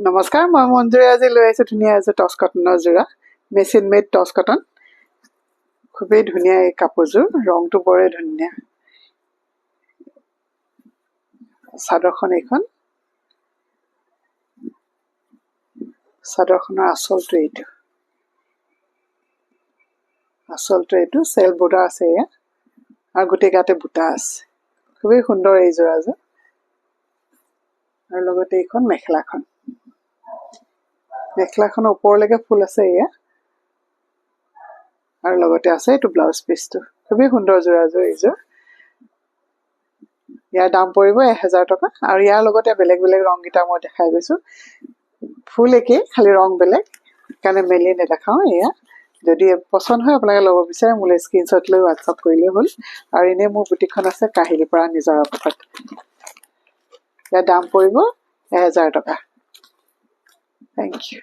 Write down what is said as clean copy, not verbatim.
নমস্কাৰ, মই মঞ্জুৰে আজি লৈ আহিছোঁ ধুনীয়া এযোৰ টচ কটনৰ যোৰা, মেচিন মেড টচ কটন। খুবেই ধুনীয়া এই কাপোৰযোৰ, ৰংটো বৰে ধুনীয়া। চাদৰখন এইখন, চাদৰখনৰ আঁচলটো এইটো চেল বৰ্ডাৰ আছে এয়া, আৰু গোটেই গাতে বুটা আছে। খুবেই সুন্দৰ এই যোৰাযোৰ। আৰু লগতে এইখন মেখেলাখনৰ ওপৰলৈকে ফুল আছে এয়া, আৰু লগতে আছে এইটো ব্লাউজ পিচটো। খুবেই সুন্দৰ যোৰাযোৰ এইযোৰ। ইয়াৰ দাম পৰিব 1000 টকা। আৰু ইয়াৰ লগতে বেলেগ বেলেগ ৰংকেইটা মই দেখাই গৈছোঁ। ফুল একেই, খালি ৰং বেলেগ, সেইকাৰণে মেলি নেদেখাওঁ। এয়া যদি পচন্দ হয় আপোনালোকে ল'ব বিচাৰে মোলৈ স্ক্ৰীনশ্বট লৈ হোৱাটছআপ কৰিলেই হ'ল। আৰু এনেই মোৰ বুটিকখন আছে কাহিলীৰ পৰা নিজৰা পথত। ইয়াৰ দাম পৰিব 1000 টকা। Thank U.